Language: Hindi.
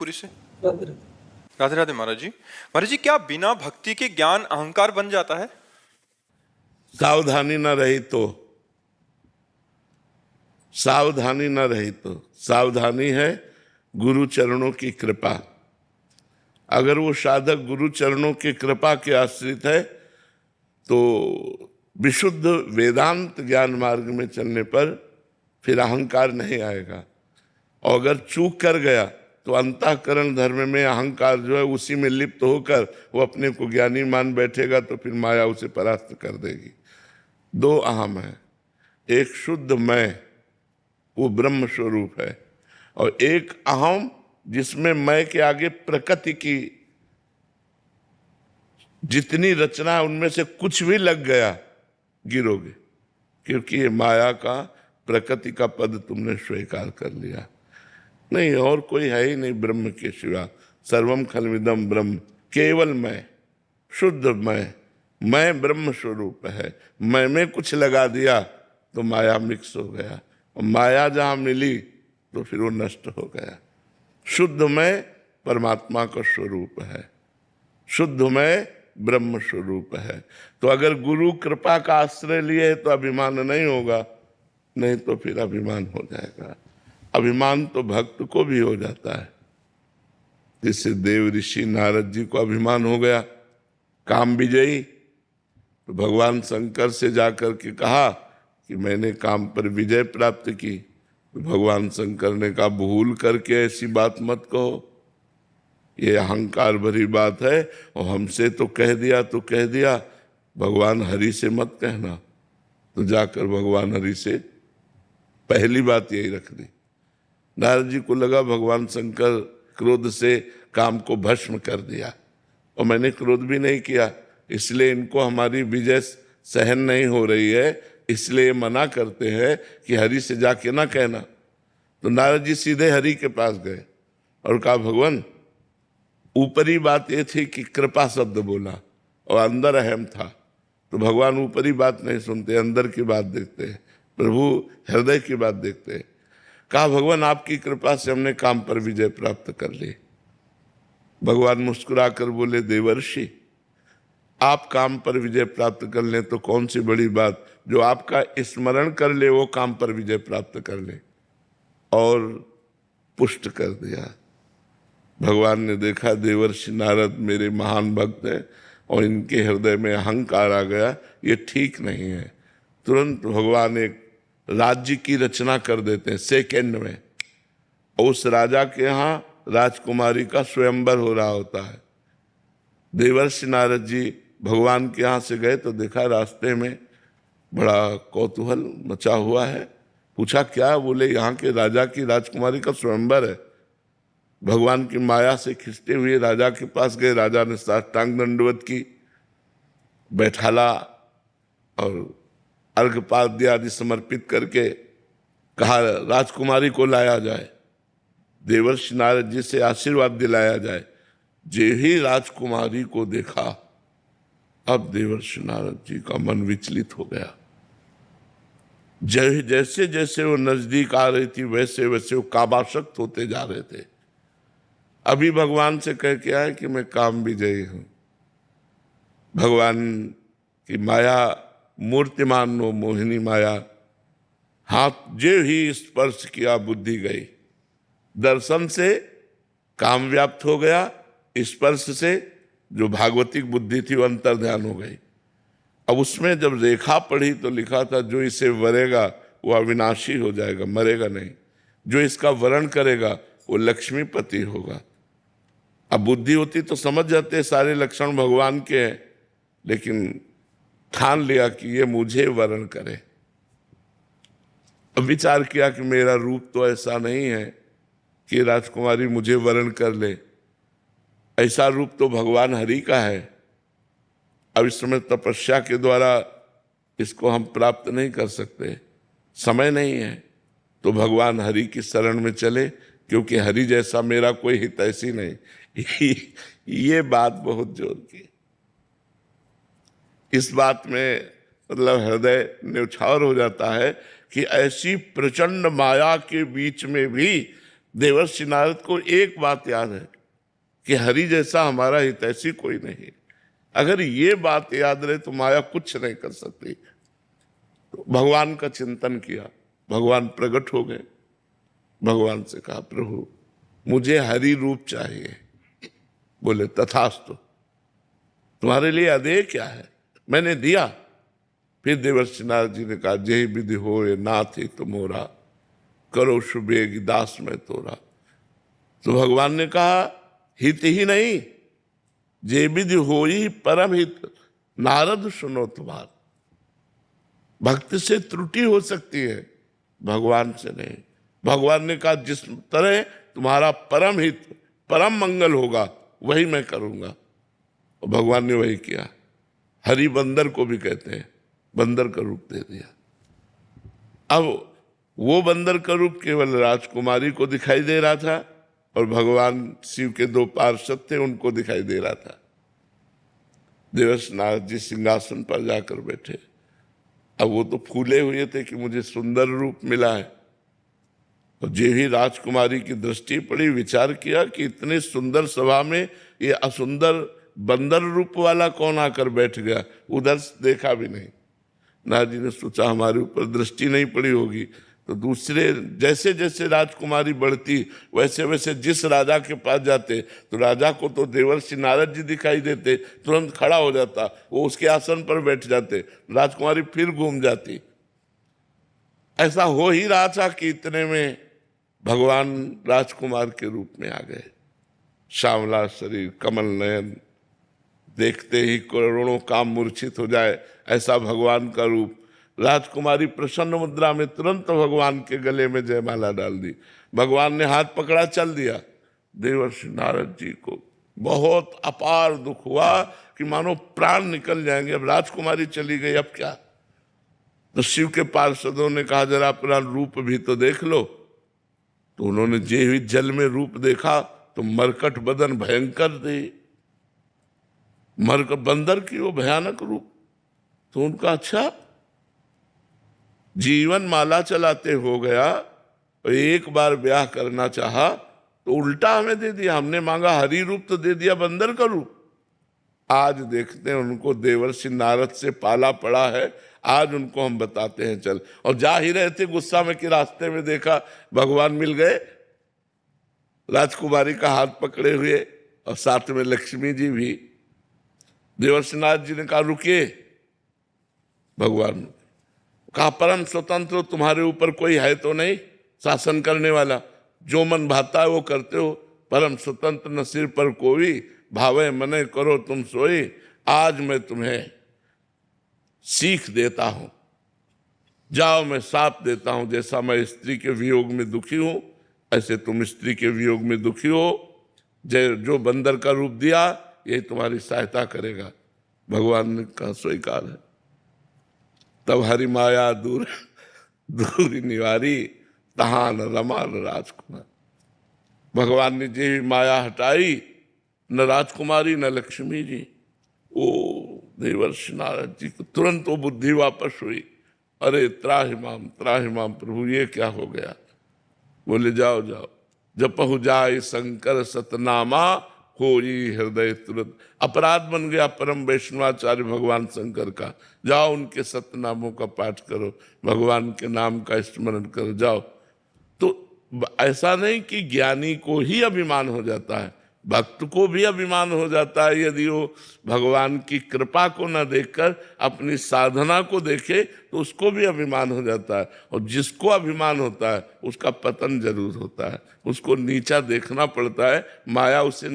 पूरी से। राधे राधे। राधे राधे महाराज जी। महाराज जी, क्या बिना भक्ति के ज्ञान अहंकार बन जाता है? सावधानी न रही तो, सावधानी न रही तो, सावधानी है गुरु चरणों की कृपा। अगर वो साधक गुरु चरणों की कृपा के आश्रित है तो विशुद्ध वेदांत ज्ञान मार्ग में चलने पर फिर अहंकार नहीं आएगा। और अगर चूक कर गया तो अंतःकरण धर्म में अहंकार जो है उसी में लिप्त होकर वो अपने को ज्ञानी मान बैठेगा, तो फिर माया उसे परास्त कर देगी। दो अहम है, एक शुद्ध मैं, वो ब्रह्म स्वरूप है, और एक अहम जिसमें मैं के आगे प्रकृति की जितनी रचना है उनमें से कुछ भी लग गया गिरोगे, क्योंकि ये माया का प्रकृति का पद तुमने स्वीकार कर लिया। नहीं, और कोई है ही नहीं ब्रह्म के सिवा। सर्वम खलविदम ब्रह्म, केवल मैं, शुद्ध मैं ब्रह्म स्वरूप है। मैं में कुछ लगा दिया तो माया मिक्स हो गया, और माया जहां मिली तो फिर वो नष्ट हो गया। शुद्ध मैं परमात्मा का स्वरूप है, शुद्ध मैं ब्रह्म स्वरूप है। तो अगर गुरु कृपा का आश्रय लिए तो अभिमान नहीं होगा, नहीं तो फिर अभिमान हो जाएगा। अभिमान तो भक्त को भी हो जाता है। जिससे देव ऋषि नारद जी को अभिमान हो गया, काम विजयी, तो भगवान शंकर से जाकर के कहा कि मैंने काम पर विजय प्राप्त की। तो भगवान शंकर ने कहा, भूल करके ऐसी बात मत कहो, ये अहंकार भरी बात है, और हमसे तो कह दिया तो कह दिया, भगवान हरि से मत कहना। तो जाकर भगवान हरि से पहली बात यही रख दी। नारद जी को लगा भगवान शंकर क्रोध से काम को भस्म कर दिया, और मैंने क्रोध भी नहीं किया, इसलिए इनको हमारी विजय सहन नहीं हो रही है, इसलिए मना करते हैं कि हरि से जाके ना कहना। तो नारद जी सीधे हरि के पास गए और कहा, भगवान, ऊपरी बात ये थी कि कृपा शब्द बोला और अंदर अहम था, तो भगवान ऊपरी बात नहीं सुनते, अंदर की बात देखते हैं, प्रभु हृदय की बात देखते हैं। कहा, भगवान आपकी कृपा से हमने काम पर विजय प्राप्त कर ली। भगवान मुस्कुराकर बोले, देवर्षि, आप काम पर विजय प्राप्त कर लें तो कौन सी बड़ी बात, जो आपका स्मरण कर ले वो काम पर विजय प्राप्त कर ले। और पुष्ट कर दिया। भगवान ने देखा देवर्षि नारद मेरे महान भक्त हैं और इनके हृदय में अहंकार आ गया, ये ठीक नहीं है। तुरंत भगवान एक राज्य की रचना कर देते हैं सेकेंड में, और उस राजा के यहाँ राजकुमारी का स्वयंवर हो रहा होता है। देवर्षि नारद जी भगवान के यहाँ से गए तो देखा रास्ते में बड़ा कौतूहल मचा हुआ है। पूछा, क्या? बोले, यहाँ के राजा की राजकुमारी का स्वयंवर है। भगवान की माया से खिंचते हुए राजा के पास गए। राजा ने साष्टांग दंडवत की, बैठाला और अर्घपाद्य आदि समर्पित करके कहा, राजकुमारी को लाया जाए, देवर्षि नारद जी से आशीर्वाद दिलाया जाए। जे ही राजकुमारी को देखा, अब देवर्षि नारद जी का मन विचलित हो गया। जैसे जैसे वो नजदीक आ रही थी वैसे वैसे वो कामासक्त होते जा रहे थे। अभी भगवान से कह के आए कि मैं काम विजयी हूं। भगवान की माया मूर्तिमान नो मोहिनी माया, हाथ जे ही स्पर्श किया बुद्धि गई। दर्शन से काम व्याप्त हो गया, स्पर्श से जो भागवतिक बुद्धि थी वो अंतर ध्यान हो गई। अब उसमें जब रेखा पढ़ी तो लिखा था, जो इसे वरेगा वो अविनाशी हो जाएगा, मरेगा नहीं। जो इसका वरण करेगा वो लक्ष्मीपति होगा। अब बुद्धि होती तो समझ जाते सारे लक्षण भगवान के हैं, लेकिन ठान लिया कि ये मुझे वरण करे। अब विचार किया कि मेरा रूप तो ऐसा नहीं है कि राजकुमारी मुझे वरण कर ले, ऐसा रूप तो भगवान हरि का है। अब इस समय तपस्या के द्वारा इसको हम प्राप्त नहीं कर सकते, समय नहीं है, तो भगवान हरि की शरण में चले, क्योंकि हरि जैसा मेरा कोई हितैषी नहीं। ये बात बहुत जोर की। इस बात में मतलब हृदय न्यौछावर हो जाता है कि ऐसी प्रचंड माया के बीच में भी देवर्षि नारद को एक बात याद है कि हरि जैसा हमारा हितैषी कोई नहीं। अगर ये बात याद रहे तो माया कुछ नहीं कर सकती। तो भगवान का चिंतन किया, भगवान प्रकट हो गए। भगवान से कहा, प्रभु मुझे हरि रूप चाहिए। बोले तथास्तु, तुम्हारे लिए अदेय क्या है, मैंने दिया। फिर देवर्षि नारद जी ने कहा, जय विधि हो नाथ ही तुमोरा, करो शुभेग दास में तोरा। तो भगवान ने कहा, हित ही नहीं, जे विधि हो ही परम हित, नारद सुनो तुम्हार। भक्त से त्रुटि हो सकती है, भगवान से नहीं। भगवान ने कहा, जिस तरह तुम्हारा परम हित परम मंगल होगा वही मैं करूंगा। और भगवान ने वही किया। हरि बंदर को भी कहते हैं, बंदर का रूप दे दिया। अब वो बंदर का रूप केवल राजकुमारी को दिखाई दे रहा था और भगवान शिव के दो पार्षद थे उनको दिखाई दे रहा था। देवर्षि नारद जी सिंहासन पर जाकर बैठे। अब वो तो फूले हुए थे कि मुझे सुंदर रूप मिला है। और जो ही राजकुमारी की दृष्टि पड़ी, विचार किया कि इतने सुंदर सभा में ये असुंदर बंदर रूप वाला कौन आकर बैठ गया। उधर देखा भी नहीं। नारद जी ने सोचा हमारे ऊपर दृष्टि नहीं पड़ी होगी। तो दूसरे जैसे जैसे राजकुमारी बढ़ती वैसे वैसे जिस राजा के पास जाते तो राजा को तो देवर्षि नारद जी दिखाई देते, तुरंत खड़ा हो जाता, वो उसके आसन पर बैठ जाते, राजकुमारी फिर घूम जाती। ऐसा हो ही रहा था कि इतने में भगवान राजकुमार के रूप में आ गए। श्यामला शरीर, कमल नयन, देखते ही करोड़ों काम मूर्छित हो जाए ऐसा भगवान का रूप। राजकुमारी प्रसन्न मुद्रा में तुरंत भगवान के गले में जयमाला डाल दी। भगवान ने हाथ पकड़ा, चल दिया। देवर्षि नारद जी को बहुत अपार दुख हुआ कि मानो प्राण निकल जाएंगे। अब राजकुमारी चली गई, अब क्या। तो शिव के पार्षदों ने कहा, जरा अपना रूप भी तो देख लो। तो उन्होंने जे हुई जल में रूप देखा तो मरकट बदन भयंकर थे, मरकट बंदर की वो भयानक रूप। तो उनका अच्छा जीवन माला चलाते हो गया और एक बार ब्याह करना चाहा तो उल्टा हमें दे दिया। हमने मांगा हरि रूप तो दे दिया बंदर का रूप। आज देखते हैं उनको देवर्षि नारद से पाला पड़ा है, आज उनको हम बताते हैं चल। और जा ही रहे थे गुस्सा में कि रास्ते में देखा भगवान मिल गए, राजकुमारी का हाथ पकड़े हुए और साथ में लक्ष्मी जी भी। देवर्षि नारद जी ने कहा, रुकिए। भगवान कहा, परम स्वतंत्र तुम्हारे ऊपर कोई है तो नहीं शासन करने वाला, जो मन भाता है वो करते हो। परम स्वतंत्र न सिर पर कोई, भावे मने करो तुम सोई। आज मैं तुम्हें सीख देता हूं, जाओ मैं साथ देता हूं। जैसा मैं स्त्री के वियोग में दुखी हूं ऐसे तुम स्त्री के वियोग में दुखी हो। जो बंदर का रूप दिया यही तुम्हारी सहायता करेगा। भगवान ने कहा, स्वीकार है। तब हरि माया दूर दूर निवारी, तहान रमान राजकुमार। भगवान ने जी माया हटाई, न राजकुमारी न लक्ष्मी जी। ओ देवर्षि नारद जी को तुरंत वो बुद्धि वापस हुई। अरे त्राहि माम प्रभु, ये क्या हो गया। बोले, जाओ जाओ, जपहु जाय शंकर सतनामा, होई हृदय तुरंत। अपराध बन गया परम वैष्णवाचार्य भगवान शंकर का। जाओ उनके सतनामों का पाठ करो, भगवान के नाम का स्मरण करो, जाओ। तो ऐसा नहीं कि ज्ञानी को ही अभिमान हो जाता है, भक्त को भी अभिमान हो जाता है यदि वो भगवान की कृपा को न देखकर अपनी साधना को देखे तो उसको भी अभिमान हो जाता है। और जिसको अभिमान होता है उसका पतन जरूर होता है, उसको नीचा देखना पड़ता है, माया उसे